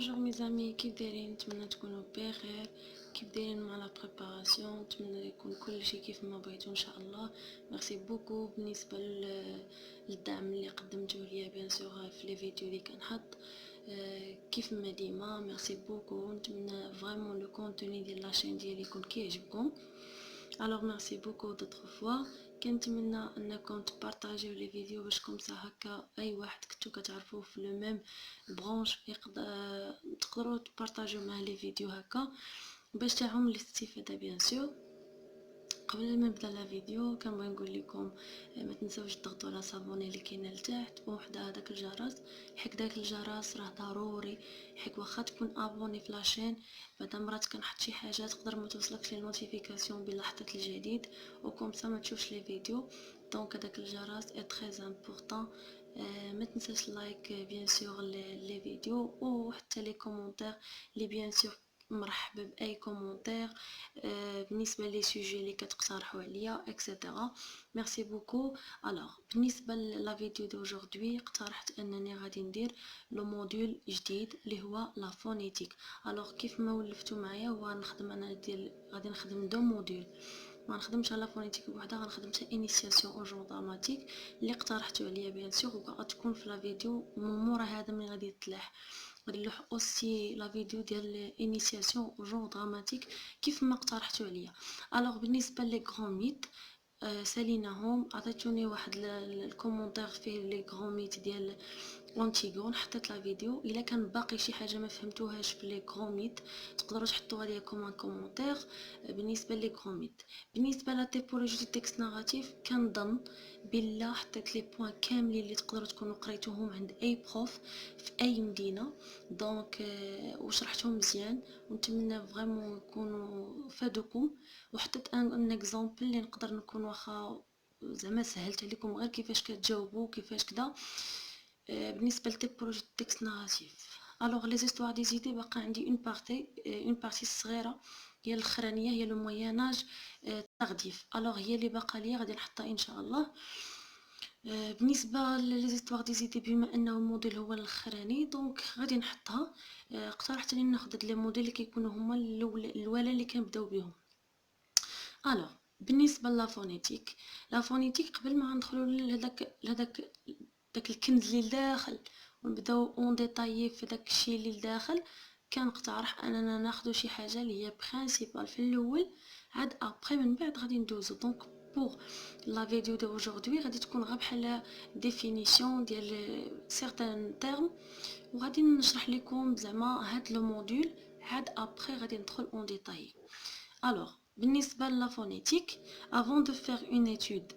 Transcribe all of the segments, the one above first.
Bonjour mes amis, كيف دايرين؟ نتمنى تكونوا بخير. كيف دايرين مع لا بريباراسيون؟ نتمنى يكون كل شيء كيف ما بغيتو ان شاء الله. ميرسي بوكو بالنسبه للدعم اللي قدمتوه ليا بيان سور في لي فيديو اللي كنحط. كيف ما ديما ميرسي بوكو. نتمنى فريمون لو كونتوني ديال لاشين ديالي يكون كيعجبكم. Alors merci beaucoup d'autres fois. كنتمنى انكم تبارطاجيو لي فيديو باش كومسا هكا اي واحد كنتو كتعرفوه في لو ميم برونش تقدروا تبارطاجيو معاه لي فيديو هكا باش تعم الاستفاده بيان سور. قبل ما نبدا لا فيديو كنبغي نقول لكم ما تنساوش تضغطوا على صابوني اللي كاينه لتحت وحده هذاك الجرس. حك داك الجرس راه ضروري، حك واخا تكون ابوني في لاشين بعد مرات كنحط شي حاجه تقدر ما توصلكش لي نوتيفيكاسيون بلا حطيت الجديد وكم سا ما تشوفش لي فيديو. دونك هذاك الجرس اي تري امبورطون. ما تنساش لايك بيان سور لي فيديو وحتى لي كومونتير اللي بيان سور مرحبا باي كومونتير بالنسبه لي سوجي اللي كتقترحوا عليا اكسيتيرا. ميرسي بوكو. الوغ بالنسبه لا فيديو دو اجوردي اقترحت انني غادي ندير لو موديول جديد اللي هو لا فونيتيك. الوغ كيف ما ولفتوا معايا هو نخدم انا غادي نخدم دو موديول، ما نخدمش على فونيتيك بوحدها، غنخدم حتى انيسياسيون او جون دراماتيك اللي اقترحتوا عليا بيان سور وغتكون في لا فيديو مورا هذا من غادي يتلاح. غادي نلوح اوسي لا فيديو ديال انيسياسيون او جون دراماتيك كيف ما اقترحتوا عليا. الوغ بالنسبه لي غران ميت ساليناهم، عطيتوني واحد الكومونتير فيه لي غران ميت ديال اونتيغون. حطيت لا فيديو، الا كان باقي شي حاجه ما فهمتوهاش في لي غران ميت تقدروا تحطوها ليا كوم كومونتير. بالنسبه لي غران ميت بالنسبه لا تيبولوجي دي تكست ناراتيف كنظن بلا حطيت لي بوين كاملين اللي تقدروا تكونوا قريتوهم عند اي بروف في اي مدينه. دونك وشرحتهم مزيان ونتمنى فريمون يكونوا فادوكم. وحطيت ان اكزامبل اللي نقدر نكون واخا زعما سهلت عليكم غير كيفاش كتجاوبوا كيفاش كذا. بالنسبه لتيبولوجي تكست ناراتيف الوغ لي زيستوار دي زيدي باقا عندي اون بارتي صغيره هي الاخرانيه هي لو مويناج تارديف. الوغ هي اللي باقا ليا غادي نحطها ان شاء الله. بالنسبه لي زيستوار دي زيدي بما انه الموديل هو الاخراني دونك غادي نحطها. اقترحت اني ناخذ هاد لي موديل اللي كيكونوا هما الاولى اللي كنبداو بهم. الوغ بالنسبه لافونيتيك قبل ما ندخلوا لهداك الكنز اللي لداخل ونبداو اون ديتايي في داك الشيء اللي لداخل، كنقترح اننا ناخذ شي حاجه اللي هي برينسيبال في الاول عاد ابري من بعد غادي ندوزو. دونك بور لا فيديو دو اجوردي غادي تكون غير بحال ديفينيسيون ديال سيغتان تيرم وغادي نشرح لكم زعما هاد لو موديول عاد ابري غادي ندخل اون ديتاي. الوغ بالنسبه لا فونيتيك avant de faire une étude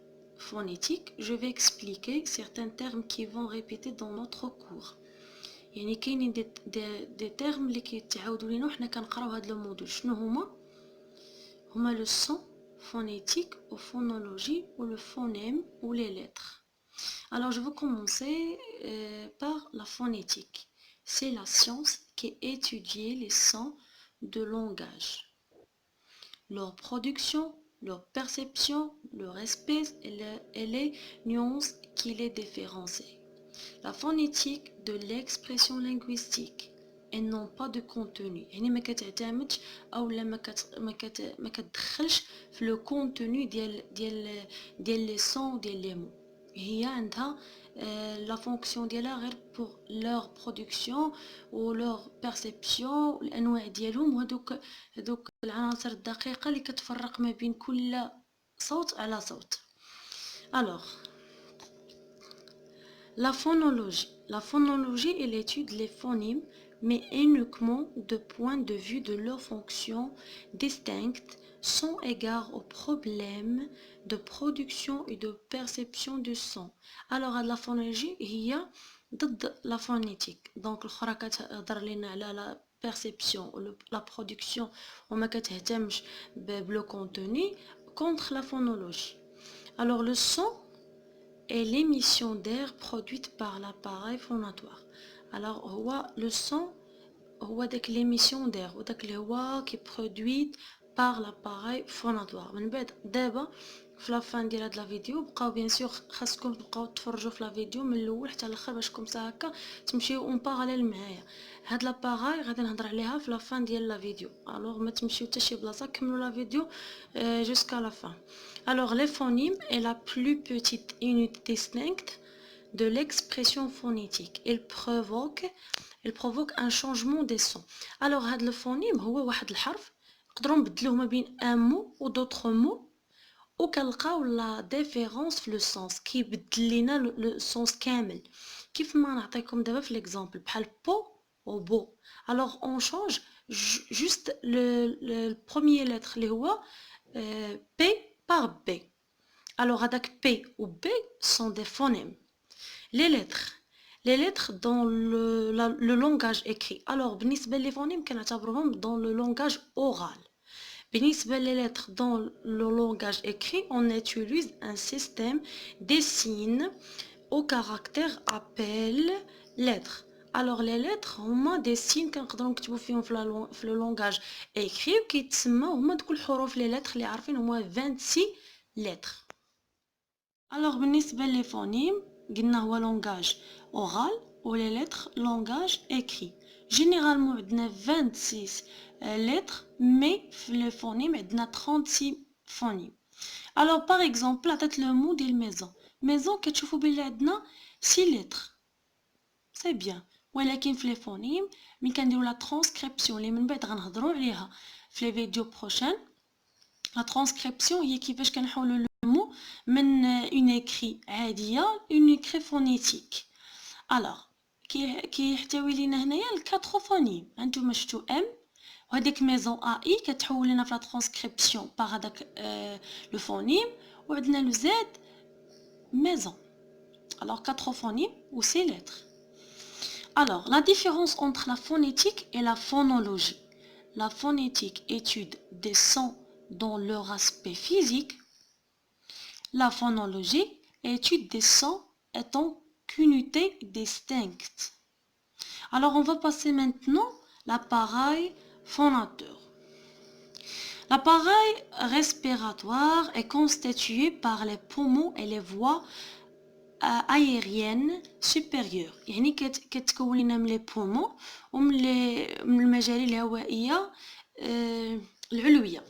phonétique, je vais expliquer certains termes qui vont répéter dans notre cours. يعني كاينين دي termes اللي كيتعاودوا لينا وحنا كنقراو هاد لو موديل. شنو هما le son phonétique ou phonologie ou le phonème ou les lettres. Alors je vais commencer par la phonétique. C'est la science qui étudie les sons de langage, leur production, leur perception, leur espèce et les nuances qui les différencient. La phonétique de l'expression linguistique et non pas de contenu. يعني ما كتعتمدش او ما كتدخلش في لو كونتوني ديال لي سون ديال لي مو. هي عندها لا فونكسيون ديالها غير pour leur production و leur perception الانواع ديالهم وهذوك العناصر الدقيقه اللي كتفرق ما بين كل صوت على صوت. alors la phonologie elle étude les phonèmes mais uniquement de point de vue de leur fonction distincte sans égard aux problèmes de production et de perception du son. alors la phonologie هي ضد la phonétique. donc الاخرى كتهضر لنا على la perception ou la production وما كتهتمش بلو contenu contre la phonologie. alors le son est l'émission d'air produite par l'appareil phonatoire. alors هو le son هو داك l'émission d'air وداك الهواء qui produit par l'appareil phonatoire. من بعد دابا في لا فان ديال هاد لا فيديو. بقاو بيان سور خاصكم تبقاو تفرجوا في لا فيديو من الاول حتى الاخر باش كومسا هكا تمشيو اون باراليل معايا. هاد لاباغاي غادي نهضر عليها في لا فان ديال لا فيديو، الوغ ما تمشيو حتى شي بلاصه، كملوا لا فيديو جوسكا لا فان. الوغ لي فونيم est la plus petite unité distincte de l'expression phonétique. Elle provoque un changement des sons. Alors هاد الفونيم هو واحد الحرف نقدروا نبدلوه ما بين ان مو و دوطخ مو وكنلقاو لا ديفيرونس في لو سونس، كيبدل لينا لو سونس كامل. كيف ما نعطيكم دابا في ليكزامبل بحال بو و بو. الوغ اون شونج جوست لو بروميير لتر اللي هو بي بار بي. الوغ هذاك بي و بي سون دي فونيم. Les lettres dans le langage écrit. Alors بالنسبة لي فونيم كنعتبروهم dans le langage oral. بالنسبة les lettres dans le langage écrit, on utilise un système des signes au caractère appel lettres. Alors les lettres هما des signes كنقدروا نكتبوا فيهم في le langage écrit وكيتسموا هما دوك الحروف les lettres اللي عارفين هما 26 lettres. Alors بالنسبة لي فونيم قلنا هو langage oral و les lettres langage écrit. Généralement عندنا 26 lettres mais في le phonème عندنا 36 phonèmes. Alors par exemple عطيت le mot ديال maison. maison كتشوفوا بلي عندنا 6 lettres. C'est bien. ولكن في les phonèmes ملي كنديروا la transcription اللي من بعد غنهضروا عليها في les vidéos prochaines. La transcription هي كيفاش كنحولوا le mot من une écrit عادية une écrit phonétique. Alors كيحتوي لينا هنايا الكاتر فونيم. هانتوما شفتوا ام وهذيك ميزون ا اي كتحول لنا في لا ترانسكريبسيون باغ هذاك لو فونيم وعندنا لو زد ميزون. alors quatre phonemes ou ces lettres. Alors la différence entre la phonétique et la phonologie. La phonétique étude des sons dans leur aspect physique. La phonologie étude des sons étant qu'unité distincte. Alors on va passer maintenant l'appareil phonateur. L'appareil respiratoire est constitué par les poumons et les voies aériennes supérieures. يعني كتكون لنا من les poumons ومن المجاري الهوائية العلوية.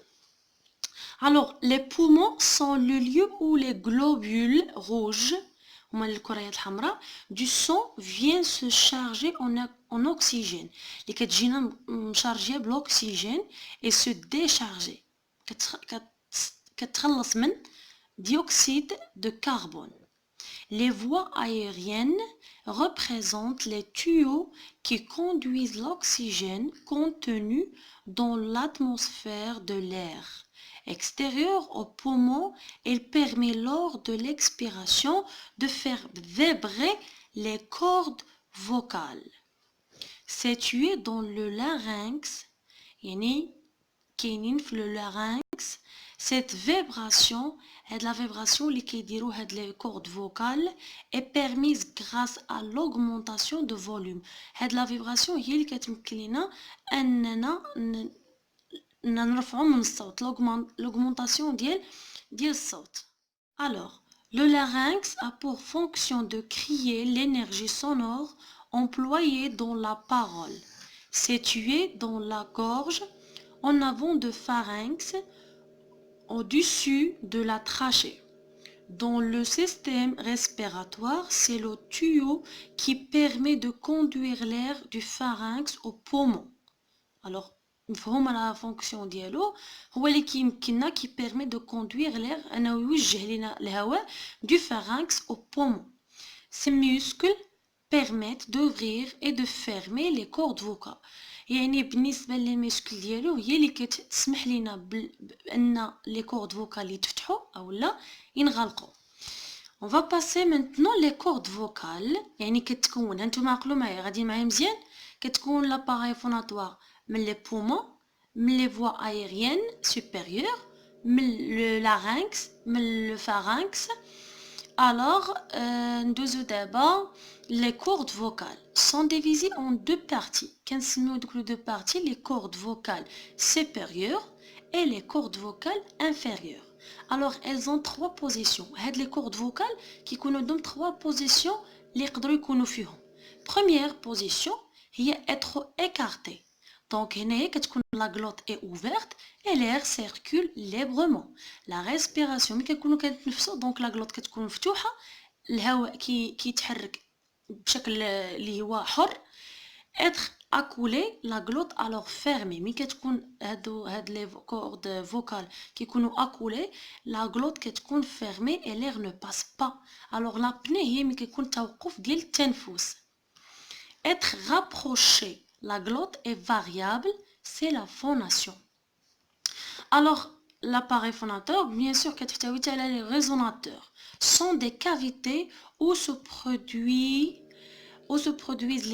Alors les poumons sont le lieu où les globules rouges du sang vient se charger en oxygène. Les كتجينا مشارجيه بالأكسجين et se décharger. كتخلص من dioxyde de carbone. Les voies aériennes représentent les tuyaux qui conduisent l'oxygène contenu dans l'atmosphère de l'air extérieur aux poumons. Il permet lors de l'expiration de faire vibrer les cordes vocales situées dans le larynx. يعني كاينين في le larynx. Cette vibration est la vibration اللي كيديروا هاد les cordes vocales est permise grâce à l'augmentation de volume. هاد la vibration هي اللي كتمكن لنا اننا نرفعوا من الصوت l'augmentation ديال الصوت. Alors le larynx a pour fonction de crier l'énergie sonore employée dans la parole. Situé dans la gorge en avant de pharynx au-dessus de la trachée. Dans le système respiratoire, c'est le tuyau qui permet de conduire l'air du pharynx au poumon. Alors مفهوم la fonction ديالو هو اللي كيمكننا qui permet de conduire l'air انه يوجه لنا الهواء du pharynx au poumon. Ces muscles permettent d'ouvrir et de fermer les cordes vocales. يعني بالنسبه للمسكل ديالو هي اللي كتسمح لنا بان لي كورد فوكال يتفتحوا او لا ينغلقوا. On va passer maintenant les cordes vocales. يعني كتكون هانتوما عقلوا معايا غادي معايا مزيان. كتكون l'appareil phonatoire من les poumons, من les voies aériennes supérieures, من le larynx, من le pharynx. Alors, d'abord, les cordes vocales sont divisées en deux parties. كنسميو دوك deux parties les cordes vocales supérieures et les cordes vocales inférieures. Alors, elles ont trois positions. هاد les cordes vocales qui كيكونوا عندهم trois positions اللي يقدروا يكونوا فيهم. Première position هي être écarté. Donc هنايا كتكون la glotte est ouverte et l'air circule librement. La respiration ملي كنكونوا كنتنفسوا donc la glotte كتكون مفتوحة، الهواء كيتحرك بشكل اللي هو حر. Être accoulé, la glotte alors fermée. ملي كتكون هاد les cordes vocales كيكونوا accoulées, la glotte كتكون fermée et l'air ne passe pas. Alors l'apnée هي ملي كيكون توقف ديال التنفس. Être rapproché, la glotte est variable, c'est la phonation. Alors l'appareil phonateur, bien sûr كتحتوي على les résonateurs, sont des cavités où se produisent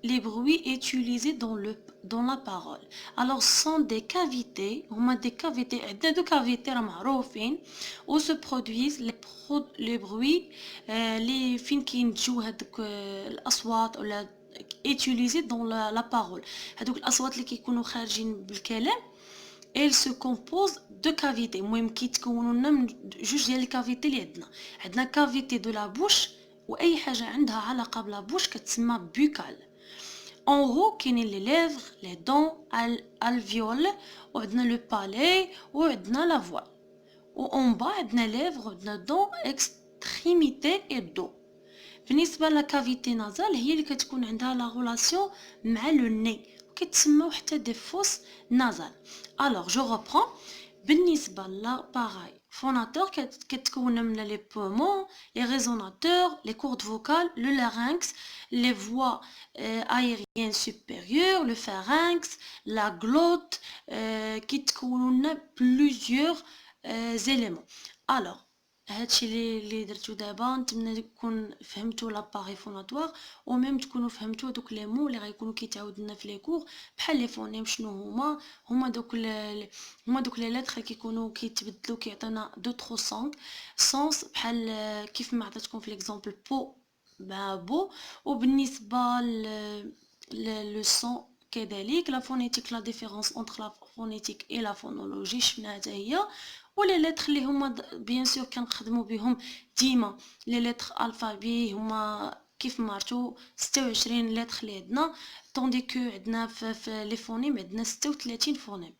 les bruits utilisés dans la parole. Alors sont des cavités, هما des cavités, عندنا دو cavités راه معروفين où se produisent les bruits اللي فين كينتجو هادوك الأصوات ولا utilisés dans la parole. هادوك الأصوات اللي كيكونوا خارجين بالكلام elle se compose de cavités. المهم كيتكونوا لنا من جوج ديال الكافيتي اللي عندنا كافيتي دو لا بوش واي حاجه عندها علاقه بلا بوش كتسمى بوكال. en haut كاينين لي ليفر لي دون الفيول وعندنا لو بالي وعندنا لا فوال و en bas عندنا ليفر وعندنا دون اكستريميتي اي دو. بالنسبه لكافيتي نازال هي اللي كتكون عندها لا ريلاسيون مع لو ني كتسمى حتى دي فوس نازال. alors je reprends. بالنسبه لاباراي phonateur كتكون من les poumons, les résonateurs, les cordes vocales, le larynx, les voies aériennes supérieures, le pharynx, la glotte كيتكونوا plusieurs éléments. alors هادشي اللي درتو دابا نتمنى تكون فهمتوا لاباري فوناتوار او ميم تكونوا فهمتوا دوك لي مو اللي غيكونوا كيتعاود لنا في لي كور بحال لي فونيم. شنو هما دوك لي لتر اللي كيكونوا كيتبدلوا كيعطينا دوطخ سونس بحال كيف ما عطيتكم في ليكزامبل بو. وبالنسبه لو سون كذلك لا فونيتيك لا ديفيرونس اونتر لا فونيتيك اي لا فونولوجي شفناها حتى هي. ولي لتر اللي هما بيان سور كنخدموا بهم ديما لي لتر الفابي هما كيف ما عرفتوا 26 لتر اللي عندنا طوندي كو عندنا في لي فونيم عندنا 36 فونيم.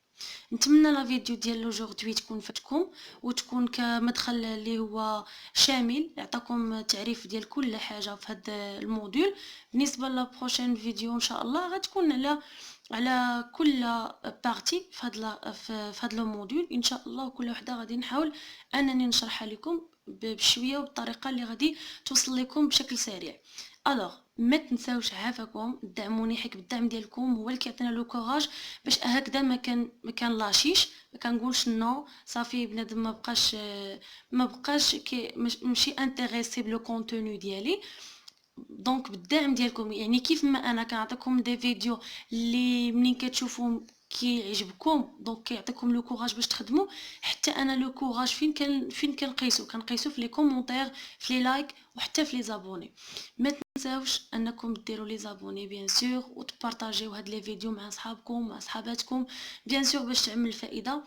نتمنى لا فيديو ديال لوجوردي تكون فاتكم وتكون كمدخل اللي هو شامل يعطيكم تعريف ديال كل حاجه في هذا الموديول. بالنسبه لا بروشين فيديو ان شاء الله غتكون على كل بارتي في هذا لو موديول ان شاء الله. وكل وحده غادي نحاول انني نشرحها لكم بشويه وبطريقه اللي غادي توصل لكم بشكل سريع. الوغ ما تنساوش عافاكم دعموني حيت بالدعم ديالكم هو اللي كيعطينا لو كوراج باش هكذا ما كان لاشيش ما كنقولش نو صافي بنادم ما بقاش ماشي انتريسي بلو كونتوني ديالي. دونك بالدعم ديالكم يعني كيف ما انا كنعطيكم دي فيديو اللي منين كتشوفوا كيعجبكم دونك كيعطيكم لو كوراج باش تخدموا. حتى انا لو كوراج فين كنقيسو في لي كومونتير في لي لايك وحتى في لي زابوني. ما تنساوش انكم ديروا لي زابوني بيان سور وتبارطاجيو هاد لي فيديو مع صحابكم مع صحاباتكم بيان سور باش تعمل الفائده.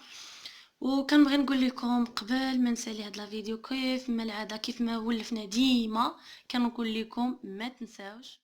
وكنبغي نقول لكم قبل ما نسالي هاد لا فيديو كيف ما العاده كيف ما ولفنا ديما كنقول لكم ما تنساوش